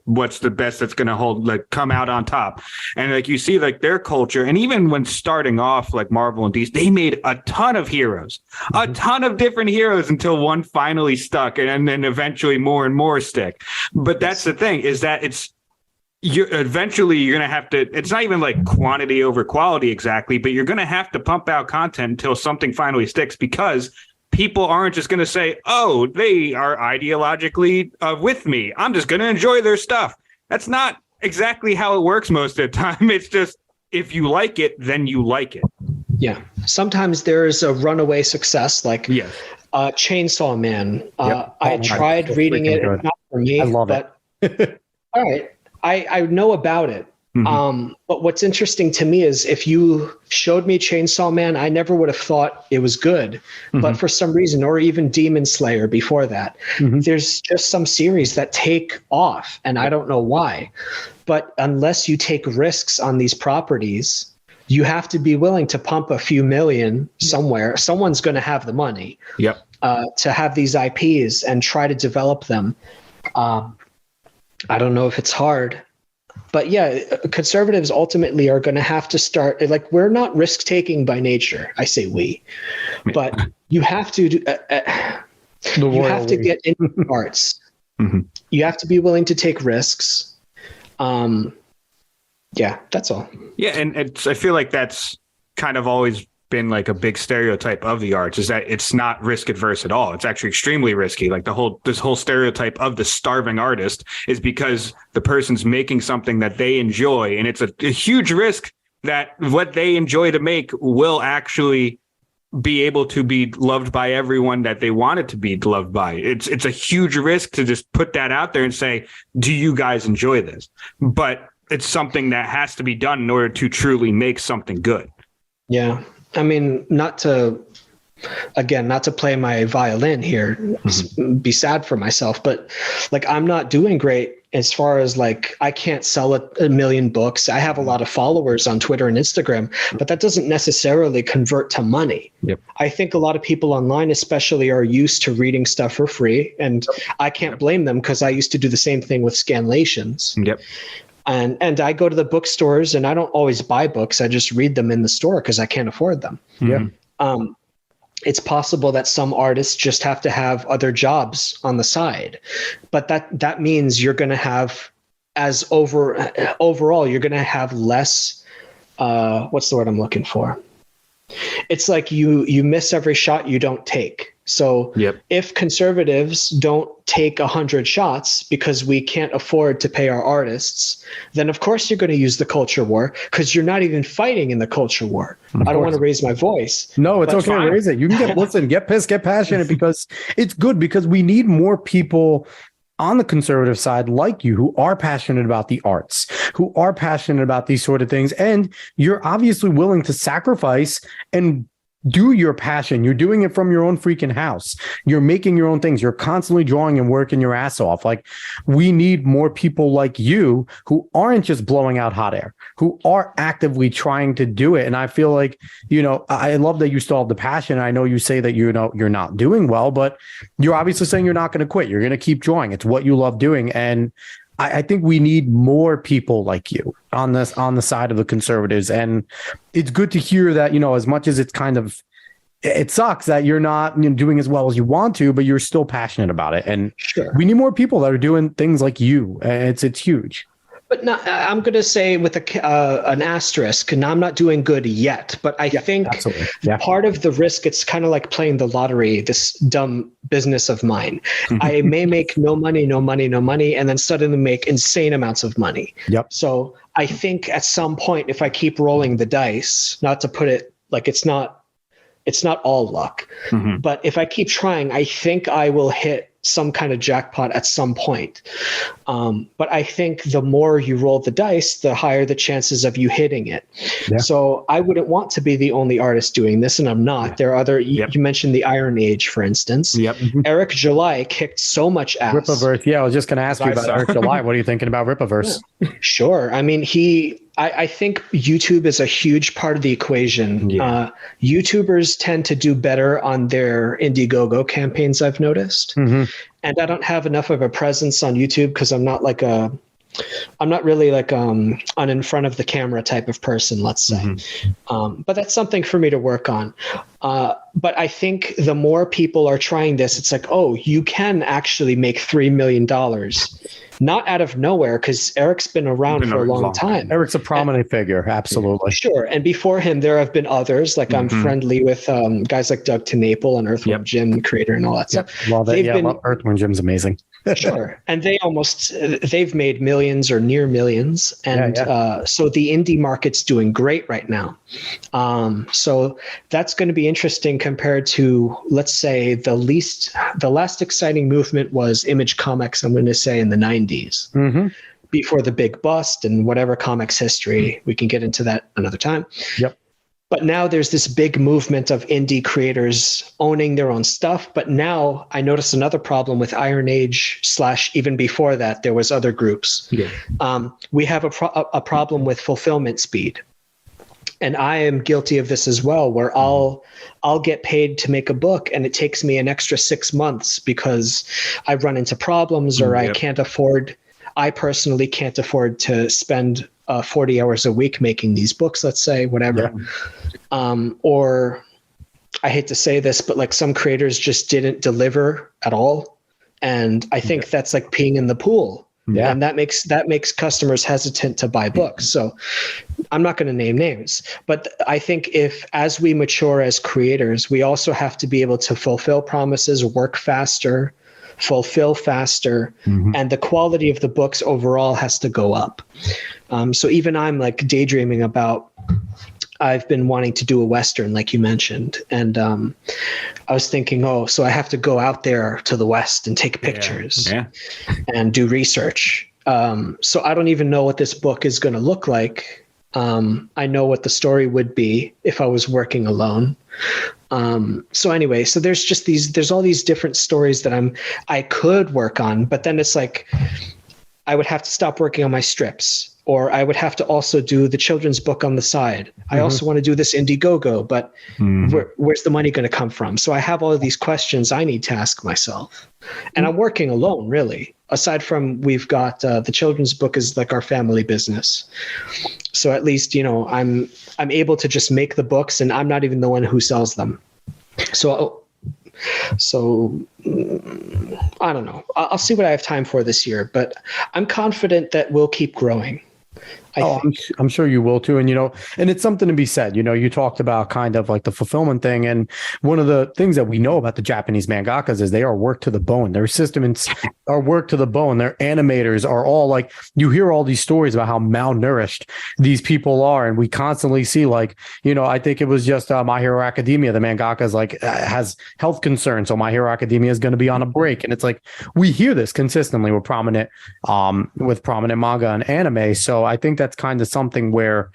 best that's going to come out on top. And like you see, like their culture, and even when starting off, like Marvel and DC, they made a ton of heroes, a ton of different heroes until one finally stuck, and then eventually more and more stick. But that's the thing, is that you're going to have to, it's not even like quantity over quality exactly, but you're going to have to pump out content until something finally sticks, because people aren't just going to say, oh, they are ideologically with me, I'm just going to enjoy their stuff. That's not exactly how it works most of the time. It's just, if you like it, then you like it. Yeah. Sometimes there's a runaway success, like Chainsaw Man. I tried reading it. It's not for me. I love it. All right. I know about it. But what's interesting to me is, if you showed me Chainsaw Man, I never would have thought it was good. But for some reason, or even Demon Slayer before that, there's just some series that take off, and I don't know why. But unless you take risks on these properties, you have to be willing to pump a few million somewhere. Someone's going to have the money to have these IPs and try to develop them. I don't know if it's hard, but yeah, conservatives ultimately are going to have to start, like, we're not risk taking by nature. I say we, but you have to get into the arts. You have to be willing to take risks. Yeah, that's all. Yeah. And I feel like that's kind of always been like a big stereotype of the arts, is that it's not risk adverse at all. It's actually extremely risky. Like this whole stereotype of the starving artist is because the person's making something that they enjoy, and it's a huge risk that what they enjoy to make will actually be able to be loved by everyone that they want it to be loved by. It's a huge risk to just put that out there and say, do you guys enjoy this? But it's something that has to be done in order to truly make something good. Yeah. I mean, not to play my violin here, be sad for myself, but like, I'm not doing great as far as, like, I can't sell a million books. I have a lot of followers on Twitter and Instagram, but that doesn't necessarily convert to money. Yep. I think a lot of people online especially are used to reading stuff for free, and I can't blame them, because I used to do the same thing with scanlations. Yep. And I go to the bookstores, and I don't always buy books. I just read them in the store because I can't afford them. Yeah. It's possible that some artists just have to have other jobs on the side, but that means you're going to have, overall, you're going to have less. What's the word I'm looking for? It's like you miss every shot you don't take. So if conservatives don't take 100 shots because we can't afford to pay our artists, then of course you're going to use the culture war, because you're not even fighting in the culture war. I don't want to raise my voice. No, it's okay to raise it. You can get pissed, get passionate, because it's good, because we need more people on the conservative side like you, who are passionate about the arts, who are passionate about these sort of things. And you're obviously willing to sacrifice and do your passion. You're doing it from your own freaking house. You're making your own things. You're constantly drawing and working your ass off. Like, we need more people like you who aren't just blowing out hot air, who are actively trying to do it. And I feel like, I love that you still have the passion. I know you say that you're not doing well, but you're obviously saying you're not going to quit. You're going to keep drawing. It's what you love doing. And I think we need more people like you on the side of the conservatives. And it's good to hear that, as much as it sucks that you're not doing as well as you want to, but you're still passionate about it. And we need more people that are doing things like you. It's huge. But no, I'm going to say with an asterisk, and I'm not doing good yet, but I think part of the risk, it's kind of like playing the lottery, this dumb business of mine. I may make no money, and then suddenly make insane amounts of money. Yep. So I think at some point, if I keep rolling the dice, not to put it like it's not all luck, but if I keep trying, I think I will hit some kind of jackpot at some point. But I think the more you roll the dice, the higher the chances of you hitting it. Yeah. So I wouldn't want to be the only artist doing this, and I'm not. Yeah. There are other, you mentioned the Iron Age, for instance. Yep. Eric July kicked so much ass. Rippaverse. Yeah, I was just going to ask you about Eric July. What are you thinking about Rippaverse? Yeah. Sure. I mean, I think YouTube is a huge part of the equation. Yeah. YouTubers tend to do better on their Indiegogo campaigns, I've noticed. Mm-hmm. And I don't have enough of a presence on YouTube because I'm not really like an in front of the camera type of person, let's say. Mm-hmm. But that's something for me to work on. But I think the more people are trying this, it's like, oh, you can actually make $3 million. Not out of nowhere, because Eric's been around for a long time. Eric's a prominent figure, absolutely. Sure. And before him, there have been others. Like I'm friendly with guys like Doug TeNapel and Earthworm Jim, creator, and all that stuff. Love it. Earthworm Jim's amazing. Sure. And they've made millions or near millions. And so the indie market's doing great right now. So that's going to be interesting compared to, let's say, the last exciting movement was Image Comics, I'm going to say, in the 90s. Before the big bust and whatever comics history. We can get into that another time. Yep. But now there's this big movement of indie creators owning their own stuff. But now I noticed another problem with Iron Age / even before that, there was other groups. Yeah. We have a problem with fulfillment speed. And I am guilty of this as well, where I'll get paid to make a book and it takes me an extra 6 months because I run into problems or I personally can't afford to spend 40 hours a week making these books, let's say, whatever. Yeah. Or I hate to say this, but like some creators just didn't deliver at all. And I think that's like peeing in the pool. Yeah. And that makes customers hesitant to buy books. So I'm not going to name names, but I think as we mature as creators, we also have to be able to fulfill promises, work faster, fulfill faster, and the quality of the books overall has to go up. So even I'm like daydreaming about, I've been wanting to do a Western, like you mentioned. And I was thinking, so I have to go out there to the West and take pictures and do research. So I don't even know what this book is going to look like. I know what the story would be if I was working alone. So anyway, so there's all these different stories that I could work on, but then it's like, I would have to stop working on my strips, or I would have to also do the children's book on the side. I also want to do this Indiegogo, but where's the money going to come from? So I have all of these questions I need to ask myself, and I'm working alone, really. Aside from we've got the children's book is like our family business. So at least, I'm able to just make the books and I'm not even the one who sells them. So I don't know. I'll see what I have time for this year, but I'm confident that we'll keep growing. I'm sure you will too. And, and it's something to be said, you talked about kind of like the fulfillment thing. And one of the things that we know about the Japanese mangakas is they are worked to the bone. Their systems are worked to the bone. Their animators are all like, you hear all these stories about how malnourished these people are. And we constantly see I think it was just My Hero Academia. The mangaka is like, has health concerns. So My Hero Academia is going to be on a break. And it's like, we hear this consistently with prominent manga and anime. So I think that's kind of something where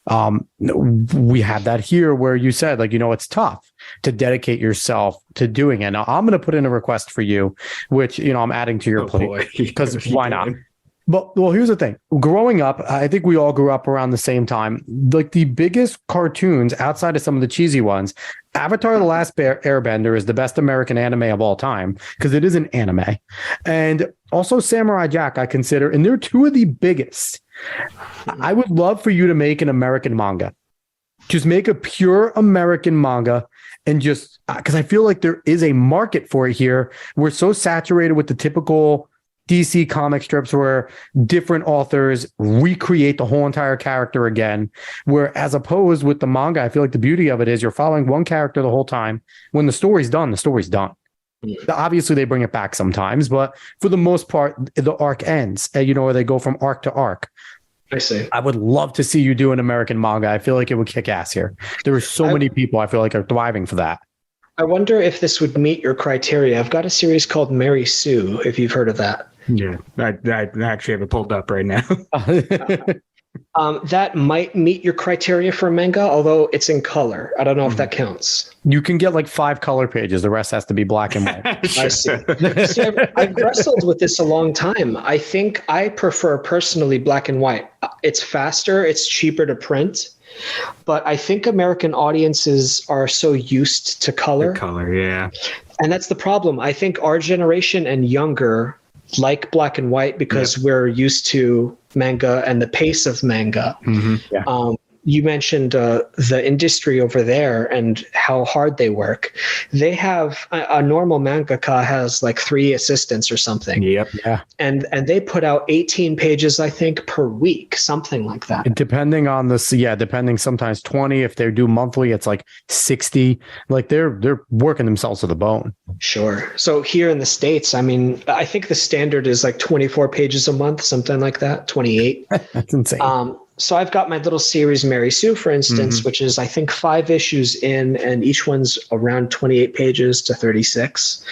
we have that here where you said, it's tough to dedicate yourself to doing it. Now, I'm going to put in a request for you, which, I'm adding to your plate because why not? But here's the thing. Growing up, I think we all grew up around the same time. Like the biggest cartoons outside of some of the cheesy ones, Avatar: The Last Airbender is the best American anime of all time because it is an anime. And also Samurai Jack, I consider, and they're two of the biggest. I would love for you to make an American manga. Just make a pure American manga and just because I feel like there is a market for it here. We're so saturated with the typical DC comic strips where different authors recreate the whole entire character again, where as opposed with the manga, I feel like the beauty of it is you're following one character the whole time. When the story's done, the story's done. Obviously, they bring it back sometimes, but for the most part, the arc ends, or they go from arc to arc. I see. I would love to see you do an American manga. I feel like it would kick ass here. There are so many people I feel like are thriving for that. I wonder if this would meet your criteria. I've got a series called Mary Sue, if you've heard of that. Yeah, I actually have it pulled up right now. That might meet your criteria for manga, although it's in color. I don't know if that counts. You can get like 5 color pages. The rest has to be black and white. I see. See, I've wrestled with this a long time. I think I prefer personally black and white. It's faster, it's cheaper to print, but I think American audiences are so used to color. The color, yeah. And that's the problem. I think our generation and younger like black and white because we're used to manga and the pace of manga. Mm-hmm. Yeah. You mentioned the industry over there and how hard they work. They have a normal mangaka has like 3 assistants or something. Yep. Yeah. And they put out 18 pages, I think, per week, something like that. Depending on depending sometimes 20. If they do monthly, it's like 60. Like they're working themselves to the bone. Sure. So here in the States, I mean, I think the standard is like 24 pages a month, something like that, 28. That's insane. So I've got my little series, Mary Sue, for instance, which is, I think, 5 issues in, and each one's around 28 pages to 36.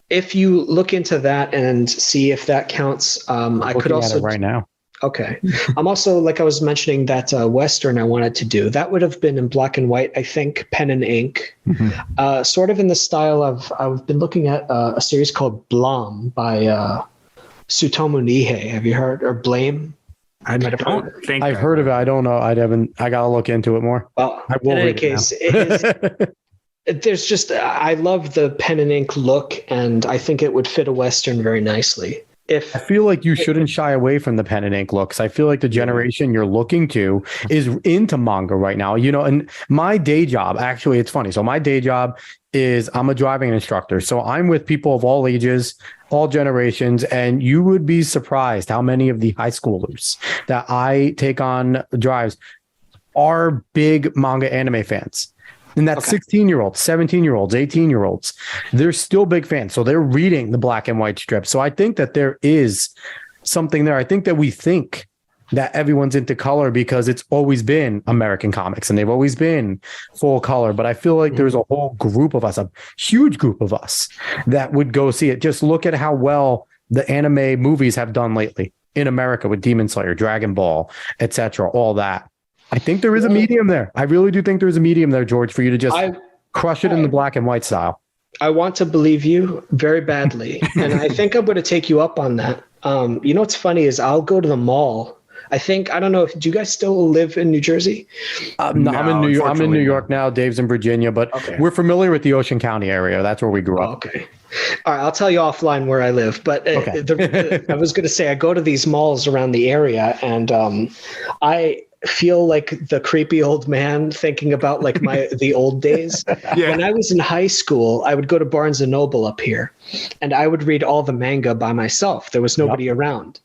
If you look into that and see if that counts, I could also right now. Okay. I'm also, like I was mentioning, that Western I wanted to do. That would have been in black and white, I think, pen and ink. Sort of in the style of, I've been looking at a series called Blom by Tsutomu Nihei. Have you heard? Or Blame? I don't think I've heard of it. I don't know. I got to look into it more. Well, I will in any read case, it there's just, I love the pen and ink look, and I think it would fit a Western very nicely. I feel like you shouldn't shy away from the pen and ink looks. I feel like the generation you're looking to is into manga right now. You know, and my day job, actually, it's funny. So my day job is I'm a driving instructor. So I'm with people of all ages, all generations, and you would be surprised how many of the high schoolers that I take on drives are big manga anime fans. And that's 16-year-olds, 17-year-olds, 18-year-olds. They're still big fans. So they're reading the black and white strips. So I think that there is something there. I think that we think that everyone's into color because it's always been American comics and they've always been full color. But I feel like there's a whole group of us, a huge group of us that would go see it. Just look at how well the anime movies have done lately in America with Demon Slayer, Dragon Ball, etc., all that. I think there is a medium there. I really do think there's a medium there, George, for you to just crush it in the black and white style. I want to believe you very badly. And I think I'm going to take you up on that. You know what's funny is I'll go to the mall. I don't know, do you guys still live in New Jersey? No, I'm in New York. I'm in New York now. Dave's in Virginia, but we're familiar with the Ocean County area. That's where we grew up. Okay. All right, I'll tell you offline where I live. But I was going to say, I go to these malls around the area, and I feel like the creepy old man thinking about like the old days. When I was in high school, I would go to Barnes and Noble up here, and I would read all the manga by myself. There was nobody around.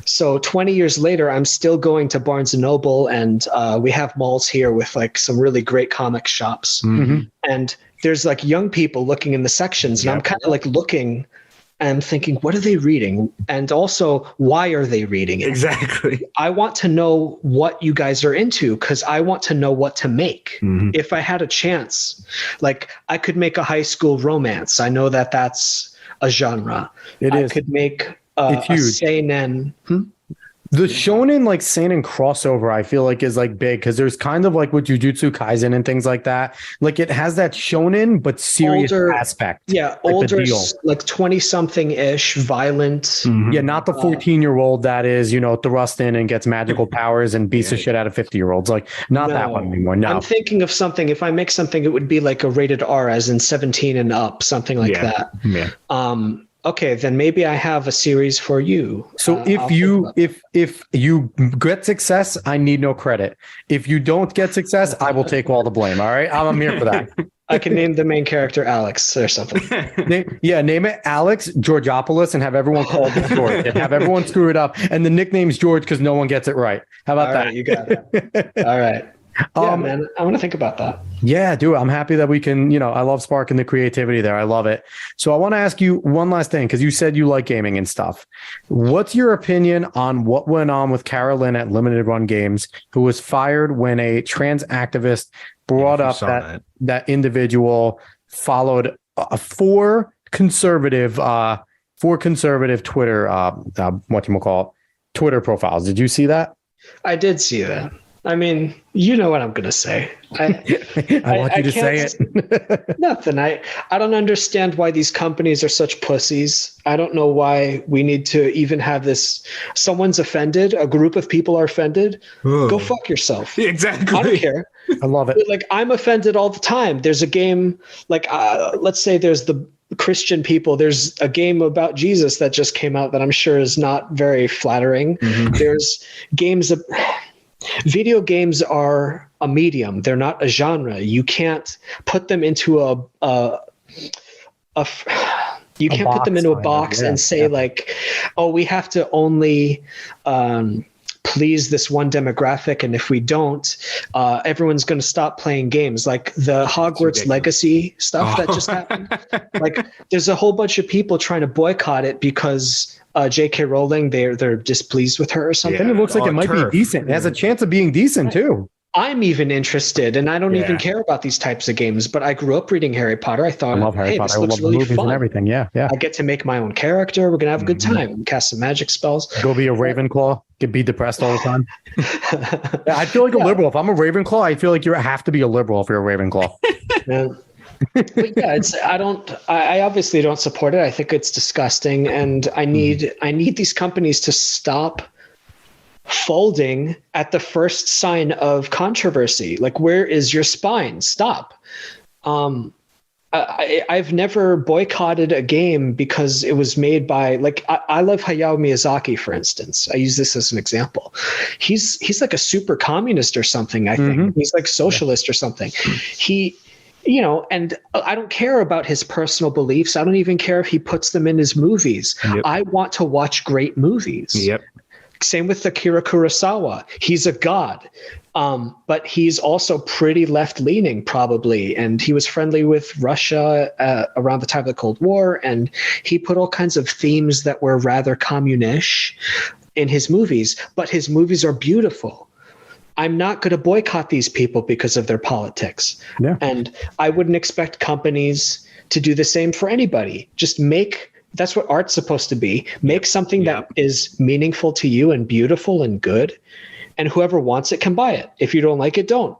So 20 years later, I'm still going to Barnes and Noble, and we have malls here with like some really great comic shops. And there's like young people looking in the sections, and I'm kind of like looking and thinking, what are they reading? And also, why are they reading it? Exactly. I want to know what you guys are into because I want to know what to make. If I had a chance, like I could make a high school romance. I know that that's a genre. I could make a seinen. The shonen, like seinen crossover, I feel like is like big because there's kind of like with Jujutsu Kaisen and things like that. Like it has that shonen but serious aspect. Yeah, older, like 20-something-ish, violent. Yeah, not the 14-year-old that is, thrust in and gets magical powers and beats the shit out of 50-year-olds. Like not that one anymore. No, I'm thinking of something. If I make something, it would be like a rated R, as in 17 and up, something like that. Yeah. Okay, then maybe I have a series for you. So if you get success, I need no credit. If you don't get success, I will take all the blame. All right, I'm here for that. I can name the main character Alex or something. Name it Alex Georgopoulos and have everyone call it George and have everyone screw it up. And the nickname's George because no one gets it right. How about that? Right, you got it. All right. Yeah, man, I want to think about that. Yeah, dude, I'm happy that we can, I love sparking the creativity there. I love it. So I want to ask you one last thing, because you said you like gaming and stuff. What's your opinion on what went on with Carolyn at Limited Run Games, who was fired when a trans activist brought up that individual followed four conservative Twitter, Twitter profiles. Did you see that? I did see that. I mean, you know what I'm going to say. I want you to say it. Nothing. I don't understand why these companies are such pussies. I don't know why we need to even have this. Someone's offended. A group of people are offended. Ugh. Go fuck yourself. Exactly. I don't care. I love it. Like, I'm offended all the time. There's a game, like, let's say there's the Christian people. There's a game about Jesus that just came out that I'm sure is not very flattering. Mm-hmm. There's games of... Video games are a medium. They're not a genre. You can't put them into a box and say like, oh, we have to only please this one demographic, and if we don't, everyone's going to stop playing games. Like the Hogwarts Legacy stuff that just happened. Like, there's a whole bunch of people trying to boycott it because J.K. Rowling, they're displeased with her or something. Yeah, it looks like it might be decent. It has a chance of being decent too. I'm even interested, and I don't even care about these types of games, but I grew up reading Harry Potter. I thought, I love Harry Potter. This looks really movies fun. And everything. Yeah. I get to make my own character. We're going to have a good time. Cast some magic spells. Go be a Ravenclaw. Be depressed all the time. I feel like a liberal. If I'm a Ravenclaw, I feel like you have to be a liberal if you're a Ravenclaw. Man. But yeah, I obviously don't support it. I think it's disgusting, and I need these companies to stop folding at the first sign of controversy. Like, where is your spine? Stop. I've never boycotted a game because it was made by, like, I love Hayao Miyazaki, for instance. I use this as an example. He's like a super communist or something, I think. Mm-hmm. He's like socialist or something. And I don't care about his personal beliefs. I don't even care if he puts them in his movies. Yep. I want to watch great movies. Yep. Same with Akira Kurosawa. He's a god, but he's also pretty left-leaning, probably. And he was friendly with Russia around the time of the Cold War, and he put all kinds of themes that were rather communish in his movies. But his movies are beautiful. I'm not going to boycott these people because of their politics. Yeah. And I wouldn't expect companies to do the same for anybody. Just that's what art's supposed to be. Make something that is meaningful to you and beautiful and good, and whoever wants it can buy it. If you don't like it, don't.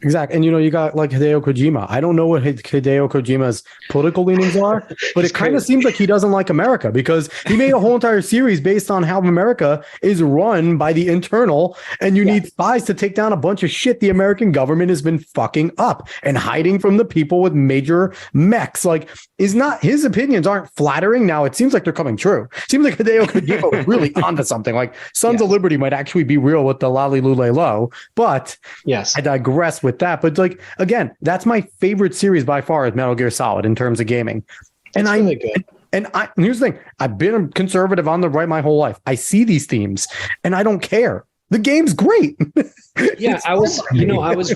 Exactly. And, you got like Hideo Kojima. I don't know what Hideo Kojima's political leanings are, but it kind of seems like he doesn't like America, because he made a whole entire series based on how America is run by the internal, and you need spies to take down a bunch of shit the American government has been fucking up and hiding from the people with major mechs. Like, his opinions aren't flattering. Now it seems like they're coming true. It seems like Hideo Kojima was really onto something. Like, Sons of Liberty might actually be real with the Lali Lule Lo, but I digress with that. But like, again, that's my favorite series by far is Metal Gear Solid in terms of gaming. And it's really good. And here's the thing. I've been a conservative on the right my whole life. I see these themes and I don't care. The game's great. Yeah, I was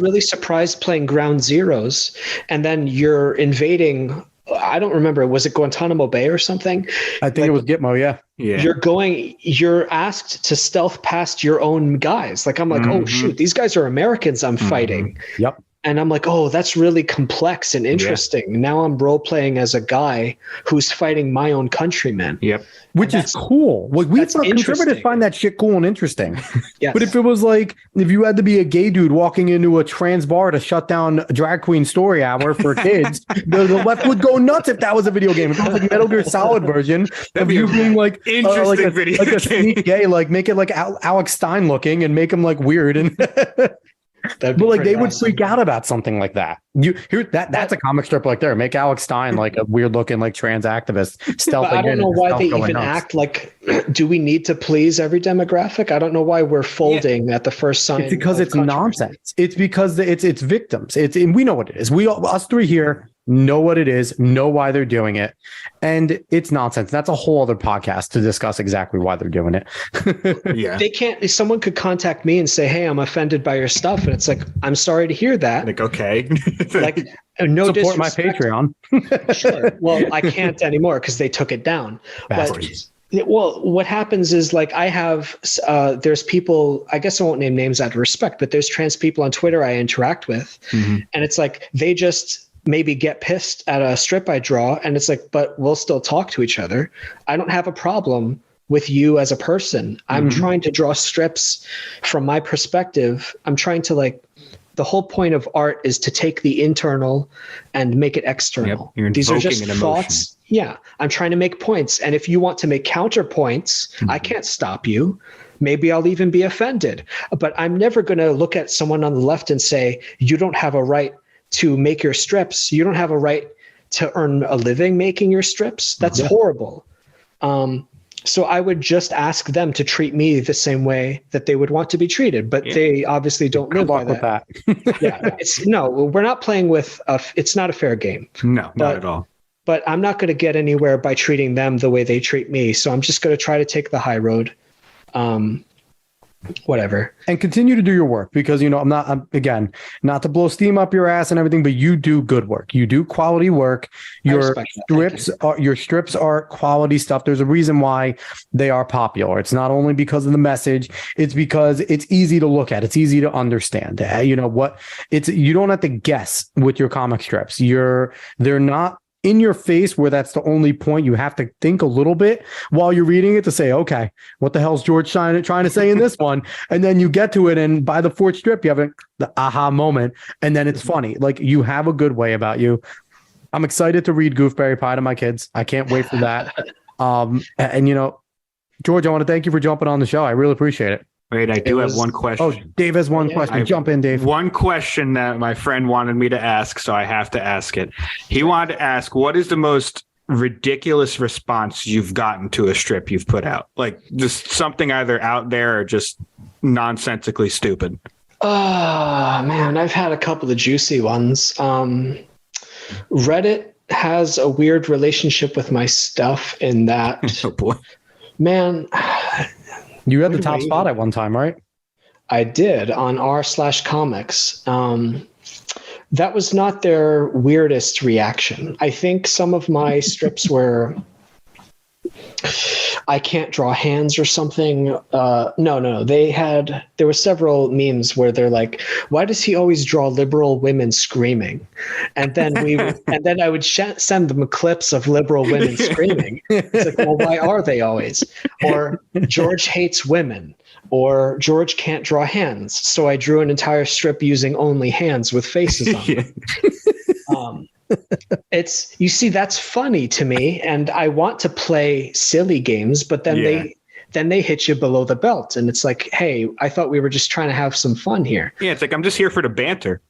really surprised playing Ground Zeroes, and then you're invading, I don't remember, was it Guantanamo Bay or something? I think it was Gitmo, yeah. You're asked to stealth past your own guys. Like, I'm like, oh shoot, these guys are Americans I'm fighting. Yep. And I'm like, oh, that's really complex and interesting. Yeah. Now I'm role playing as a guy who's fighting my own countrymen. Yep. Which is cool. Like, we conservatives find that shit cool and interesting. Yes. But if it was like, if you had to be a gay dude walking into a trans bar to shut down Drag Queen Story Hour for kids, the left would go nuts if that was a video game. If it was like Metal Gear Solid version of you being like, interesting video like a sneak gay, like make it like Alex Stein looking and make him like weird and but like they would freak out about something like that. That's a comic strip right there. Make Alex Stein like a weird looking like trans activist. Stealthing. I don't know why they even act like. Do we need to please every demographic? I don't know why we're folding at the first sign. It's because it's nonsense. It's because it's victims. And we know what it is. Us three here know what it is, know why they're doing it. And it's nonsense. That's a whole other podcast to discuss exactly why they're doing it. Yeah. They can't, someone could contact me and say, hey, I'm offended by your stuff. And it's like, I'm sorry to hear that. Like, okay. Like, no Support my disrespect. Patreon. Sure. Well, I can't anymore because they took it down. Bastards. But, well, what happens is like I have, there's people, I guess I won't name names out of respect, but there's trans people on Twitter I interact with. Mm-hmm. And it's like, they just maybe get pissed at a strip I draw. And it's like, but we'll still talk to each other. I don't have a problem with you as a person. I'm trying to draw strips from my perspective. I'm trying to like, the whole point of art is to take the internal and make it external. Yep. These are just an emotion. thoughts. Yeah. I'm trying to make points. And if you want to make counterpoints, I can't stop you. Maybe I'll even be offended, but I'm never going to look at someone on the left and say, you don't have a right to make your strips. You don't have a right to earn a living making your strips. That's horrible. So I would just ask them to treat me the same way that they would want to be treated, but they obviously don't live by that. Yeah, we're not playing with, it's not a fair game. No, not at all. But I'm not going to get anywhere by treating them the way they treat me. So I'm just going to try to take the high road. Whatever. And continue to do your work because, I'm again, not to blow steam up your ass and everything, but you do good work. You do quality work. Your strips are quality stuff. There's a reason why they are popular. It's not only because of the message, it's because it's easy to look at. It's easy to understand. You don't have to guess with your comic strips. They're not in your face where that's the only point. You have to think a little bit while you're reading it to say, okay, what the hell's George trying to say in this one? And then you get to it, and by the fourth strip, you have the aha moment, and then it's funny. Like, you have a good way about you. I'm excited to read Goofberry Pie to my kids. I can't wait for that. George, I want to thank you for jumping on the show. I really appreciate it. Wait, I do have one question. Oh, Dave has one question. Jump in, Dave. One question that my friend wanted me to ask, so I have to ask it. He wanted to ask, what is the most ridiculous response you've gotten to a strip you've put out? Like, just something either out there or just nonsensically stupid. Oh, man, I've had a couple of juicy ones. Reddit has a weird relationship with my stuff in that, oh, boy. Man... You had the top spot at one time, right? I did on r/comics. That was not their weirdest reaction. I think some of my strips were, I can't draw hands or something. No. There were several memes where they're like, why does he always draw liberal women screaming? And then I would send them clips of liberal women screaming. It's like, well, why are they always? Or George hates women, or George can't draw hands. So I drew an entire strip using only hands with faces on them. You see, that's funny to me, and I want to play silly games, but then they hit you below the belt, and it's like, hey, I thought we were just trying to have some fun here. Yeah, it's like, I'm just here for the banter.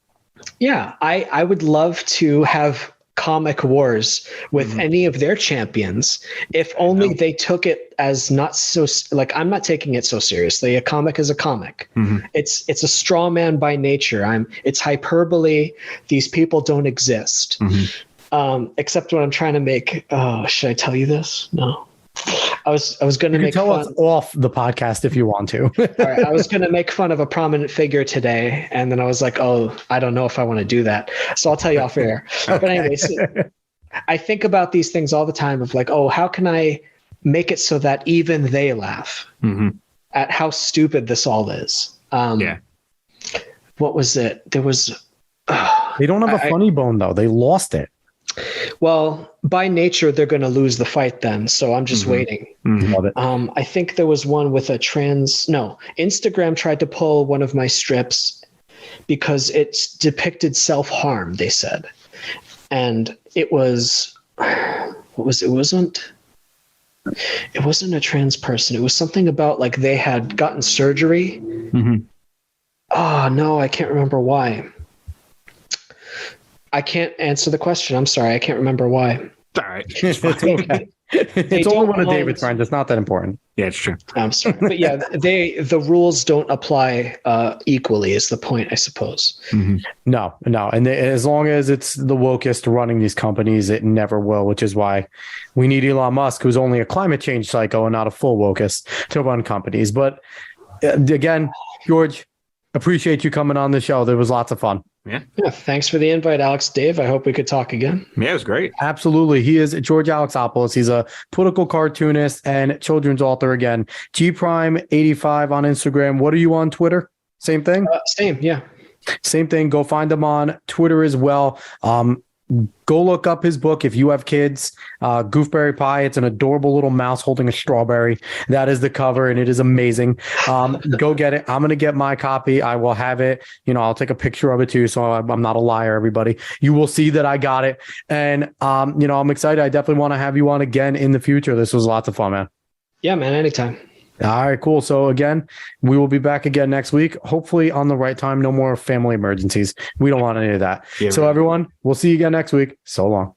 Yeah, I would love to have comic wars with any of their champions, if only they took it as not so, like, I'm not taking it so seriously. A comic is a comic. It's a straw man by nature. It's hyperbole. These people don't exist. Except when I'm trying to make, should I tell you this? No. I was going to make tell fun. us off the podcast if you want to. All right, I was going to make fun of a prominent figure today, and then I was like, oh, I don't know if I want to do that. So I'll tell you off air. But anyways, I think about these things all the time of like, oh, how can I make it so that even they laugh at how stupid this all is? What was it? There was... they don't have a funny bone, though. They lost it. Well, by nature, they're going to lose the fight then. So I'm just waiting. Love it. I think there was one with Instagram tried to pull one of my strips because it depicted self-harm, they said. And it was, it wasn't a trans person. It was something about like they had gotten surgery. Oh, no, I can't remember why. I can't answer the question. I'm sorry. I can't remember why. All right. It's okay. It's only one of David's friends. It's not that important. Yeah, it's true. I'm sorry, but yeah, the rules don't apply equally. Is the point, I suppose? Mm-hmm. No, and as long as it's the wokest running these companies, it never will. Which is why we need Elon Musk, who's only a climate change psycho and not a full wokest, to run companies. But again, George, appreciate you coming on the show. There was lots of fun. Yeah. Thanks for the invite, Alex. Dave, I hope we could talk again. Yeah, it was great. Absolutely. He is George Alexopoulos. He's a political cartoonist and children's author again. GPrime85 on Instagram. What are you on Twitter? Same thing? Same, yeah. Same thing. Go find him on Twitter as well. Go look up his book if you have kids. Goofberry Pie. It's an adorable little mouse holding a strawberry. That is the cover, and it is amazing. Go get it. I'm going to get my copy. I will have it. I'll take a picture of it too, so I'm not a liar, everybody. You will see that I got it. And, I'm excited. I definitely want to have you on again in the future. This was lots of fun, man. Yeah, man, anytime. All right, cool. So again, we will be back again next week, hopefully on the right time. No more family emergencies. We don't want any of that. Yeah, so everyone, we'll see you again next week. So long.